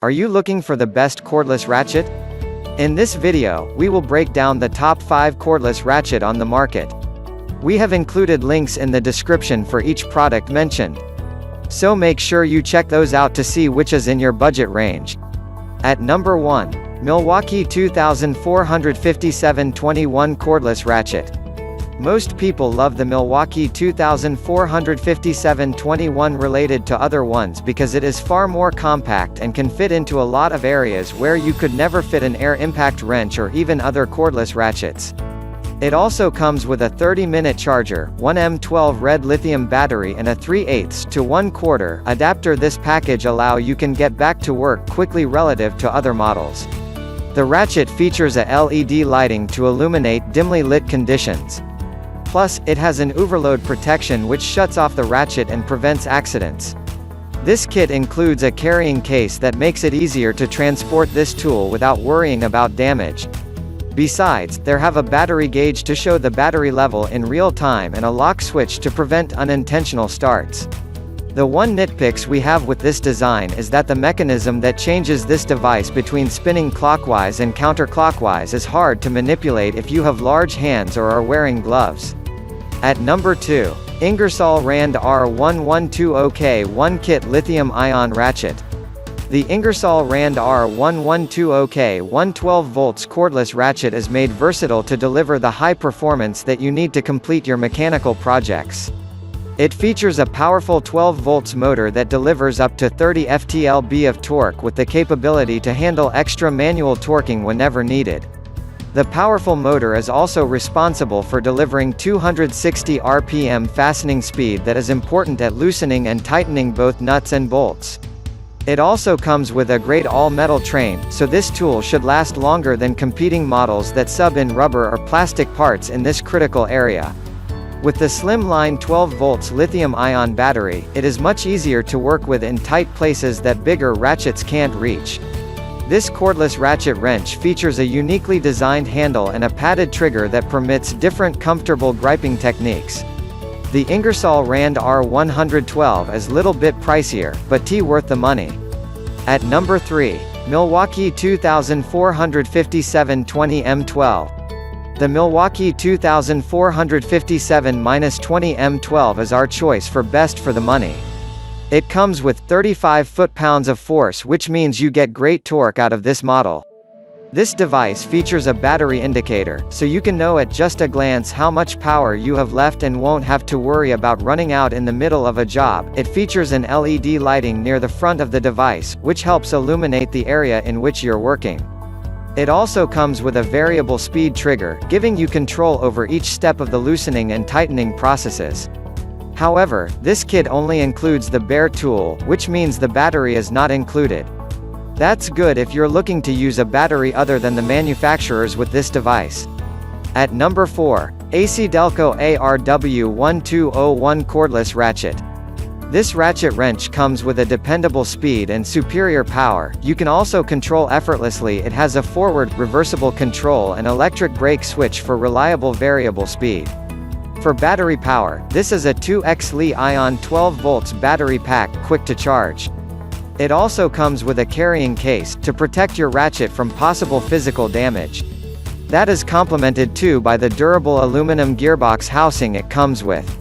Are you looking for the best cordless ratchet? In this video, we will break down the top 5 cordless ratchet on the market. We have included links in the description for each product mentioned. So make sure you check those out to see which is in your budget range. At number 1, Milwaukee 2457-21 Cordless Ratchet. Most people love the Milwaukee 2457-21 related to other ones because it is far more compact and can fit into a lot of areas where you could never fit an air impact wrench or even other cordless ratchets. It also comes with a 30-minute charger, one M12 red lithium battery and a 3/8 to 1/4 adapter. This package allow you can get back to work quickly relative to other models. The ratchet features a LED lighting to illuminate dimly lit conditions. Plus, it has an overload protection which shuts off the ratchet and prevents accidents. This kit includes a carrying case that makes it easier to transport this tool without worrying about damage. Besides, there have a battery gauge to show the battery level in real time and a lock switch to prevent unintentional starts. The one nitpicks we have with this design is that the mechanism that changes this device between spinning clockwise and counterclockwise is hard to manipulate if you have large hands or are wearing gloves. At number 2, Ingersoll Rand R1120K1 Kit Lithium-Ion Ratchet. The Ingersoll Rand R1120K 112 volts cordless ratchet is made versatile to deliver the high performance that you need to complete your mechanical projects. It features a powerful 12 volts motor that delivers up to 30 ft-lb of torque with the capability to handle extra manual torquing whenever needed. The powerful motor is also responsible for delivering 260 RPM fastening speed that is important at loosening and tightening both nuts and bolts. It also comes with a great all-metal train, so this tool should last longer than competing models that sub in rubber or plastic parts in this critical area. With the slimline 12 volts lithium-ion battery, it is much easier to work with in tight places that bigger ratchets can't reach. This cordless ratchet wrench features a uniquely designed handle and a padded trigger that permits different comfortable griping techniques. The Ingersoll Rand R112 is little bit pricier, but worth the money. At number 3, Milwaukee 2457-20 M12. The Milwaukee 2457-20 M12 is our choice for best for the money. It comes with 35 foot-pounds of force, which means you get great torque out of this model. This device features a battery indicator, so you can know at just a glance how much power you have left and won't have to worry about running out in the middle of a job. It features an LED lighting near the front of the device, which helps illuminate the area in which you're working. It also comes with a variable speed trigger, giving you control over each step of the loosening and tightening processes. However, this kit only includes the bare tool, which means the battery is not included. That's good if you're looking to use a battery other than the manufacturers with this device. At number 4, ACDelco ARW1201 Cordless Ratchet. This ratchet wrench comes with a dependable speed and superior power. You can also control effortlessly. It has a forward, reversible control and electric brake switch for reliable variable speed. For battery power, this is a 2X Li-ion 12 volts battery pack, quick to charge. It also comes with a carrying case, to protect your ratchet from possible physical damage. That is complemented too by the durable aluminum gearbox housing it comes with.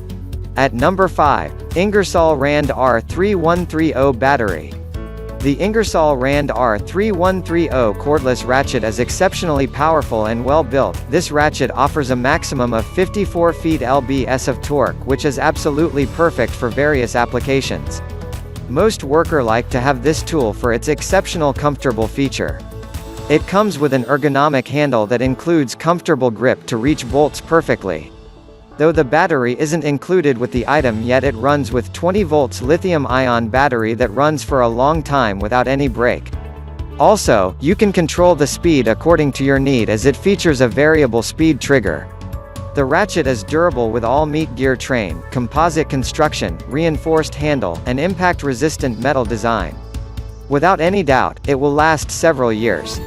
At number 5, Ingersoll Rand R3130 Battery. The Ingersoll Rand R3130 cordless ratchet is exceptionally powerful and well built. This ratchet offers a maximum of 54 ft-lb of torque, which is absolutely perfect for various applications. Most workers like to have this tool for its exceptional comfortable feature. It comes with an ergonomic handle that includes comfortable grip to reach bolts perfectly. Though the battery isn't included with the item yet, it runs with 20 volts lithium-ion battery that runs for a long time without any break. Also, you can control the speed according to your need as it features a variable speed trigger. The ratchet is durable with all-meat gear train, composite construction, reinforced handle, and impact-resistant metal design. Without any doubt, it will last several years.